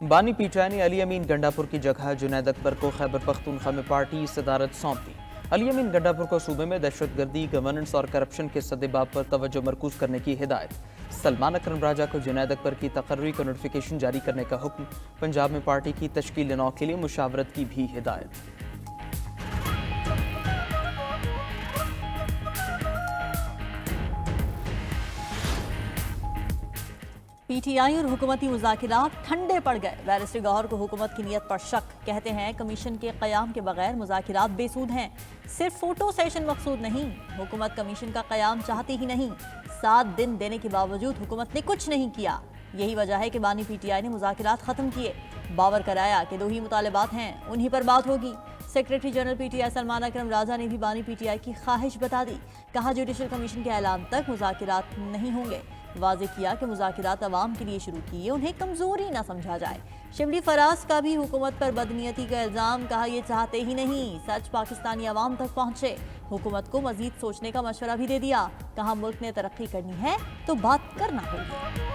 बानी पीटीआई ने अली अमीन गंडापुर की जगह जुनैद अकबर को खैबर पख्तूनख्वा में पार्टी सदारत सौंप दी। अली अमीन गंडापुर को सूबे में दहशतगर्दी, गवर्नेंस और करप्शन के सद्देबाब पर तवज्जो मरकूज करने की हिदायत। सलमान अकरम राजा को जुनैद अकबर की तकर्री का नोटिफिकेशन जारी करने का हुक्म। पंजाब में पार्टी की तश्कील 9 के लिए मुशावरत की भी हिदायत। पीटीआई और हुकूमती मुज़ाकिरात ठंडे पड़ गए। बैरिस्टर गौहर को हुकूमत की नीयत पर शक। कहते हैं कमीशन के क़याम के बगैर मुज़ाकिरात बेसूद हैं। सिर्फ फोटो सेशन मकसूद नहीं, हुकूमत कमीशन का क़याम चाहती ही नहीं। 7 दिन देने के बावजूद हुकूमत ने कुछ नहीं किया। यही वजह है कि बानी पीटीआई ने मुज़ाकिरात ख़त्म किए। बावर कराया कि 2 ही मुतालबात हैं, उन्हीं पर बात होगी। सेक्रेटरी जनरल पीटीआई सलमान अकरम राजा ने भी बानी पीटीआई की ख्वाहिश बता दी। कहा जुडिशल कमीशन के ऐलान तक मुज़ाकिरात नहीं होंगे। वाज़ेह किया कि मुज़ाकिरात अवाम के लिए शुरू किए, उन्हें कमज़ोरी ना समझा जाए। शिबली फराज का भी हुकूमत पर बदनीयती का इल्ज़ाम। कहा ये चाहते ही नहीं सच पाकिस्तानी अवाम तक पहुँचे। हुकूमत को मजीद सोचने का मशवरा भी दे दिया। कहा मुल्क ने तरक्की करनी है तो बात करना होगी।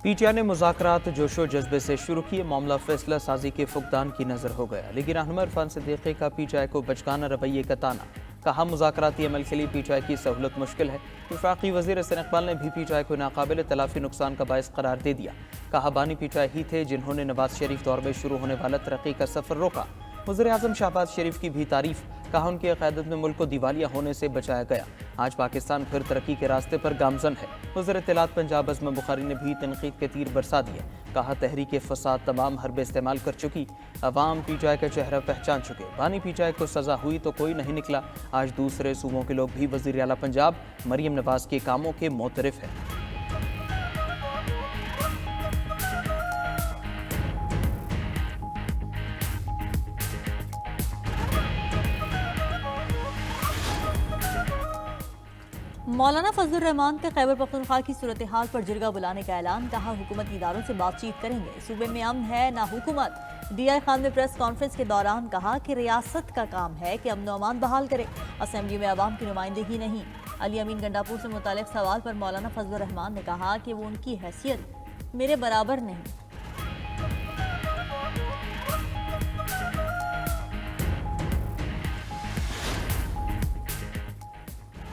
पीटीआई ने मुज़ाकरात जोशो जज्बे से शुरू किए। मामला फैसला साजी के फुकदान की नजर हो गया। लेकिन रहनुमा इरफान सिद्दीकी का पीटीआई को बचकाना रवैये का ताना। कहा मुज़ाकराती अमल के लिए पीटीआई की सहूलत मुश्किल है। वफाकी वज़ीर हसन इकबाल ने भी पीटीआई को नाकाबिल तलाफी नुकसान का बायस करार दे दिया। कहा बानी पीटीआई ही थे जिन्होंने नवाज शरीफ दौर में शुरू होने वाला तरक्की का सफ़र रोका। वज़ीर आज़म शहबाज शरीफ की भी तारीफ। कहा उनकी क़यादत में मुल्क को दिवालिया होने से बचाया गया। आज पाकिस्तान फिर तरक्की के रास्ते पर गामजन है। वज़ीर इत्तलात पंजाब अज़म बुखारी ने भी तनकीद के तीर बरसा दिए। कहा तहरीक फसाद तमाम हरबे इस्तेमाल कर चुकी। अवाम पीटीआई का चेहरा पहचान चुके। बानी पीटीआई को सज़ा हुई तो कोई नहीं निकला। आज दूसरे सूबों के लोग भी वज़ीर आला पंजाब मरियम नवाज के कामों के मोतरफ हैं। मौलाना फजलुर रहमान का खैबर पख्तूनख्वा की सूरत हाल पर जिरगा बुलाने का ऐलान। कहा हुकूमती इदारों से बातचीत करेंगे। सूबे में अमन है ना हुकूमत। डीआई खान ने प्रेस कॉन्फ्रेंस के दौरान कहा कि रियासत का काम है कि अमन अमान बहाल करे, असेंबली में अवाम की नुमाइंदगी नहीं। अली अमीन गंडापुर से मुतालिक सवाल पर मौलाना फजलुर रहमान ने कहा कि वो उनकी हैसियत मेरे बराबर नहीं।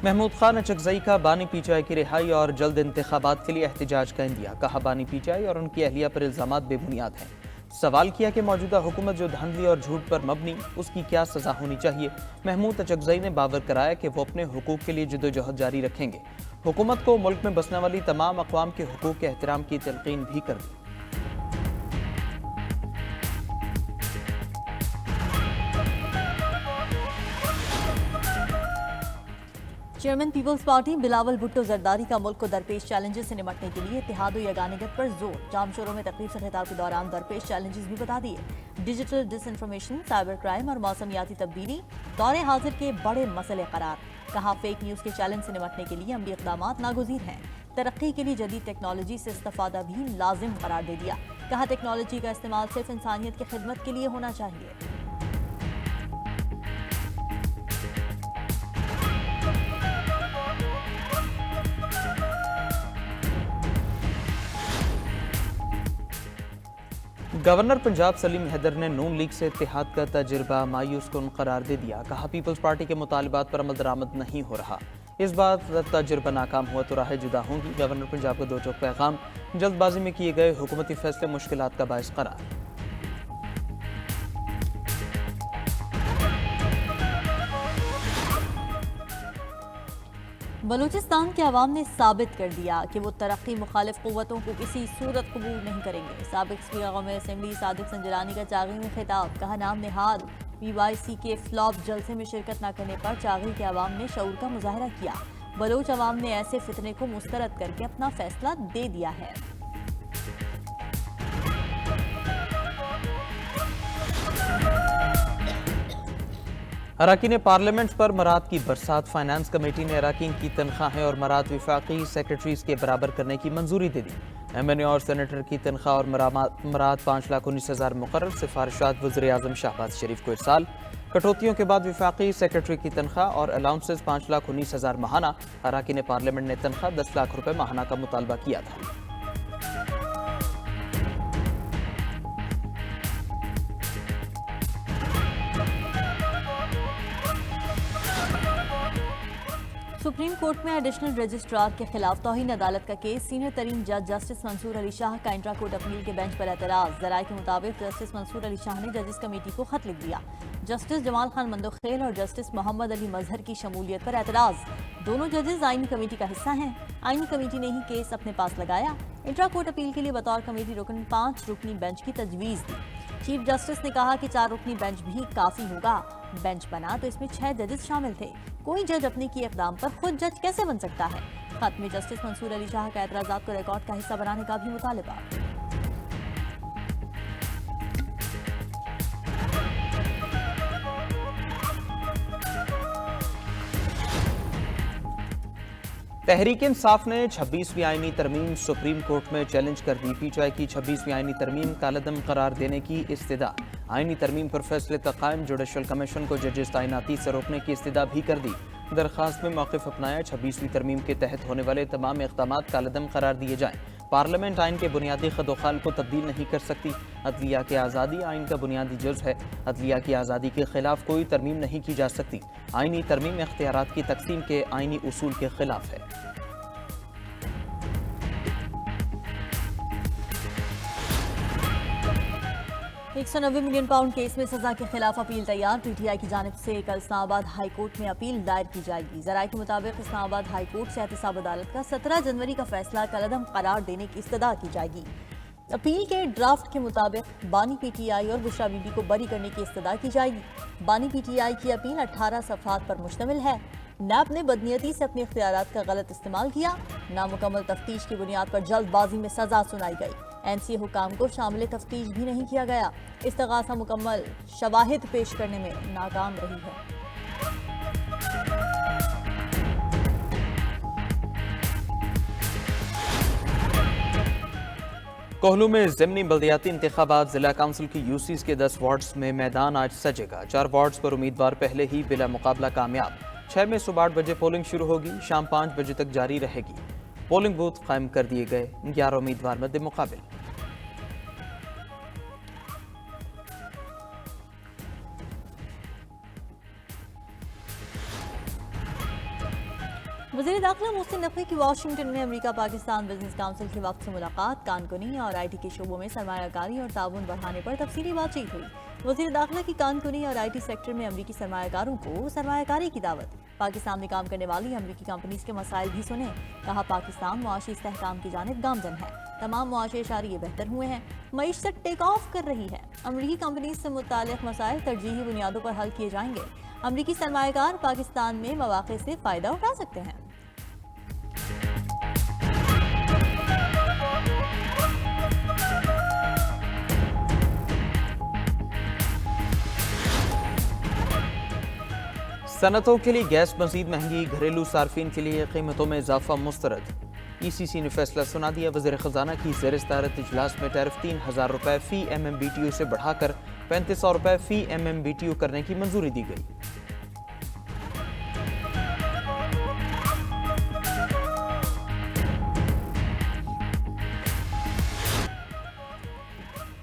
महमूद खान अचकजई का बानी पीटीआई की रिहाई और जल्द इंतखाबात के लिए एहतजाज का इंदिया। कहा बानी पीटीआई और उनकी अहलिया पर इल्जामात बेबुनियाद हैं। सवाल किया कि मौजूदा हुकूमत जो धांधली और झूठ पर मबनी, उसकी क्या सजा होनी चाहिए। महमूद अचकजई ने बावर कराया कि वो अपने हुकूक के लिए जदोजहद जारी रखेंगे। हुकूमत को मुल्क में बसने वाली तमाम अक़वाम के हुकूक के एहतराम की तलकीन भी कर दी। चेयरमैन पीपल्स पार्टी बिलावल भुट्टो जरदारी का मुल्क को दरपेश चैलेंजेस से निपटने के लिए इत्तेहाद व यगानियत पर जोर। जाम शोरों में तकरीब से खिताब के दौरान दरपेश चैलेंजेस भी बता दिए। डिजिटल डिसइंफॉर्मेशन, साइबर क्राइम और मौसमियाती तब्दीली दौरे हाजिर के बड़े मसले करार। कहा फेक न्यूज़ के चैलेंज से निपटने के लिए अमली इक़दामात नागुज़ीर हैं। तरक्की के लिए जदीद टेक्नोलॉजी से इस्तिफ़ादा भी लाजिम करार दे दिया। कहा टेक्नोलॉजी का इस्तेमाल सिर्फ इंसानियत की खिदमत के लिए होना चाहिए। गवर्नर पंजाब सलीम हैदर ने नून लीग से इत्तेहाद का तजुर्बा मायूस कुन करार दे दिया। कहा पीपल्स पार्टी के मुतालबात पर अमल दरामद नहीं हो रहा। इस बात तजुर्बा नाकाम हुआ तो राहें जुदा होंगी। गवर्नर पंजाब का 2 टोक पैगाम। जल्दबाजी में किए गए हुकूमती फैसले मुश्किलात का बायस करार। बलूचिस्तान के अवाम ने साबित कर दिया कि वो तरक्की मुखालिफ क़ुव्वतों को किसी सूरत कबूल नहीं करेंगे। साबिक स्पीकर कौमी असेंबली सादिक संजलानी का चागरी में खिताब। कहा नाम निहाल PYC के फ्लॉप जलसे में शिरकत न करने पर चागरी के अवाम ने शऊर का मुजाहरा किया। बलोच अवाम ने ऐसे फितने को मुस्तरद करके अपना फैसला दे दिया है। अराकीन पार्लियामेंट पर मराद की बरसात। फाइनेंस कमेटी ने अराकीन की तनख्वाहें और मराद वफाकी सेक्रेटरीज के बराबर करने की मंजूरी दे दी। MNA और सेनेटर की तनख्वाह और मराद 5,19,000 मुकर्रर। सिफारिशात वज़ीर आज़म शहबाज शरीफ को इरसाल। कटौतियों के बाद विफाकी सेक्रेटरी की तनख्वाह और अलाउंसेस 5,19,000 माहाना। अराकीन पार्लियामेंट ने तनख्वाह 10 लाख रुपए माहाना का मुतालबा किया था। सुप्रीम कोर्ट में एडिशनल रजिस्ट्रार के खिलाफ तौहीन अदालत का केस। सीनियर तरीन जज जस्टिस मंसूर अली शाह का इंट्रा कोर्ट अपील के बेंच पर एतराज। जराये के मुताबिक जस्टिस मंसूर अली शाह ने जजेस कमेटी को खत लिख दिया। जस्टिस जमाल खान मंदोखेल और जस्टिस मोहम्मद अली मजहर की शमूलियत पर एतराज। दोनों जजेस आईनी कमेटी का हिस्सा हैं। आईनी कमेटी ने ही केस अपने पास लगाया। इंट्रा कोर्ट अपील के लिए बतौर कमेटी रुकन 5 रुकनी बेंच की तजवीज़ दी। चीफ जस्टिस ने कहा कि 4 रुकनी बेंच भी काफ़ी होगा। बेंच बना तो इसमें 6 जजेस शामिल थे। कोई जज अपने की इक़दाम पर खुद जज कैसे बन सकता है? खत में जस्टिस मंसूर अली शाह का एतराज़ात को रिकॉर्ड का हिस्सा बनाने का भी मुतालबा। तहरीक इंसाफ ने 26वीं आईनी तरमीम सुप्रीम कोर्ट में चैलेंज कर दी। पीटीआई की 26वीं आईनी तरमीम कालदम करार देने की इस्तदा। आईनी तरमीम पर फैसले तक कायम जुडिशल कमीशन को जजेस तैनाती से रोकने की इस्तदा भी कर दी। दरखास्त में मौक़िफ़ अपनाया 26वीं तरमीम के तहत होने वाले तमाम इक़दामात कालदम करार दिए जाएँ। पार्लियामेंट आइन के बुनियादी खदोखाल को तब्दील नहीं कर सकती। अदलिया की आज़ादी आइन का बुनियादी जुज़ है। अदलिया की आज़ादी के खिलाफ कोई तरमीम नहीं की जा सकती। आइनी तरमीम इख्तियारात की तकसीम के आइनी उसूल के खिलाफ है। 190 मिलियन पाउंड केस में सजा के खिलाफ अपील तैयार। पीटीआई की जानिब से कल इस्लामाबाद हाई कोर्ट में अपील दायर की जाएगी। जराये के मुताबिक इस्लामाबाद हाई कोर्ट से एहतसाब अदालत का 17 जनवरी का फैसला कलअदम करार देने की इस्तदा की जाएगी। अपील के ड्राफ्ट के मुताबिक बानी पीटीआई और बुशरा बीबी को बरी करने की इस्तदा की जाएगी। बानी पीटीआई की अपील 18 सफ़हात पर मुश्तमिल है। नैब ने बदनीयती से अपने इख्तियारात का गलत इस्तेमाल किया। नामुकम्मल तफ्तीश की बुनियाद पर जल्दबाजी में सजा सुनाई गई। एनसीए हुकाम को शामिल तफ्तीश भी नहीं किया गया। इस्तगासा मुकम्मल शवाहिद पेश करने में नाकाम रही है। कोहलू में ज़िमनी बल्दियाती इंतखाबात। जिला काउंसिल की यूसीज के 10 वार्ड्स में मैदान आज सजेगा। 4 वार्ड्स पर उम्मीदवार पहले ही बिला मुकाबला कामयाब। 6 में सुबह 8 बजे पोलिंग शुरू होगी, शाम 5 बजे तक जारी रहेगी। पोलिंग बूथ कायम कर दिए गए, 11 उम्मीदवार मद्दे मुकाबिल। वज़ीर दाखिला मोहसिन नकवी की वाशिंगटन में अमेरिका पाकिस्तान बिजनेस काउंसिल के वक्त से मुलाकात। कानकुनी और आईटी के शोबों में सरमायाकारी और ताउन बढ़ाने पर तफसीली बातचीत हुई। वज़ीर दाखिला की कानकुनी और आईटी सेक्टर में अमेरिकी सरमायाकारों को सरमायाकारी की दावत। पाकिस्तान में काम करने वाली अमेरिकी कंपनीज के मसाइल भी सुने। कहा पाकिस्तान मुआशी इस्तेहकाम की जानिब गामजन है। तमाम मुआशी इशारे बेहतर हुए हैं। मईशत टेक ऑफ कर रही है। अमेरिकी कंपनीज से मुताल्लिक़ मसाइल तरजीही बुनियादों पर हल किए जाएंगे। अमेरिकी सरमायाकार पाकिस्तान में मौक़े से फ़ायदा उठा सकते हैं। सनतों के लिए गैस मज़ीद महंगी। घरेलू सार्फिन के लिए कीमतों में इजाफा मुस्तरद। ECC ने फैसला सुना दिया। वज़ीर ख़जाना की ज़ेर सदारत इजलास में टैरिफ 3,000 रुपये फ़ी MMBTU से बढ़ाकर 3500 रुपये फ़ी MMBTU करने की मंजूरी दी गई।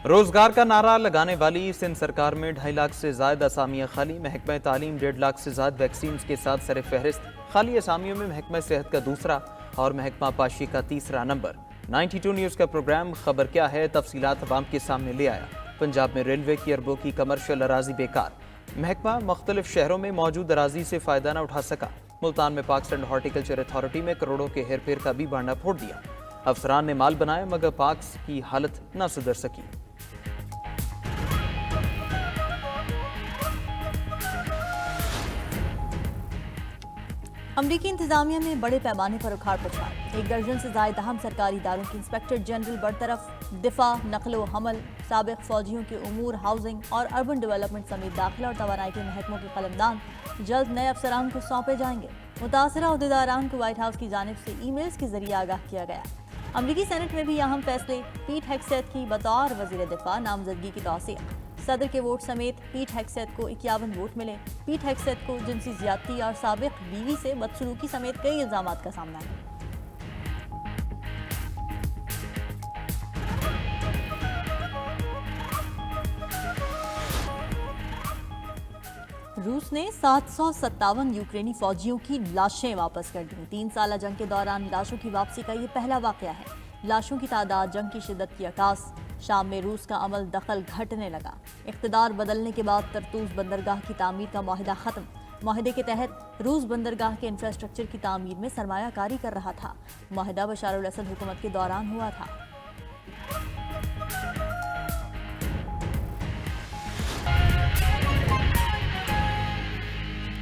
रोजगार का नारा लगाने वाली सिंध सरकार में 2.5 लाख से ज्यादा असामियां खाली। महकमा तालीम 1.5 लाख से ज्यादा वैक्सीन के साथ सर फहरिस्त। खाली असामियों में महकमा सेहत का दूसरा और महकमा पाशी का तीसरा नंबर। 92 न्यूज़ का प्रोग्राम खबर क्या है तफसीलात अवाम के सामने ले आया। पंजाब में रेलवे की अरबों की कमर्शियल अराजी बेकार। महकमा मुख्तलिफ शहरों में मौजूद अराजी से फ़ायदा न उठा सका। मुल्तान में पाकिस्तान हॉर्टिकल्चर अथॉरिटी में करोड़ों के हेर फेर का भी भांडा फोड़ दिया। अफसरान ने माल बनाया मगर पाक्स की हालत न सुधर सकी। अमरीकी इंतजामिया में बड़े पैमाने पर उखाड़ पुछाड़। 1 दर्जन से ज्यादा अहम सरकारी इदारों के इंस्पेक्टर जनरल बरतरफ। दिफा, नकलो हमल, साबिक फौजियों के उमूर, हाउसिंग और अर्बन डेवलपमेंट समेत दाखिला और तवानाई के महकमों के कलमदान जल्द नए अफसरान को सौंपे जाएंगे। मुतासरा अहदेदारान को व्हाइट हाउस की जानिब से ईमेल्स के जरिए आगाह किया गया। अमरीकी सेनेट में भी अहम फैसले। पीट हेग्सेथ की बतौर वजीर दिफा नामजदगी की तौसीक। सदर के वोट समेत पीट हेग्सेथ को 51 वोट मिले। पीट हेग्सेथ को जिनसी ज्यादती और साबिक बीवी से बदसलूकी समेत कई इल्जामात का सामना है। रूस ने 757 यूक्रेनी फौजियों की लाशें वापस कर दी। 3 साल जंग के दौरान लाशों की वापसी का ये पहला वाकया है। लाशों की तादाद जंग की शिद्दत की अक्स। शाम में रूस का अमल दखल घटने लगा। इख्तिदार बदलने के बाद तरतूज बंदरगाह की तामीर का माहिदा खत्म। माहिदे के तहत रूस बंदरगाह के इंफ्रास्ट्रक्चर की तामीर में सरमायाकारी कर रहा था। माहिदा बशार अल असद हुकूमत के दौरान हुआ था।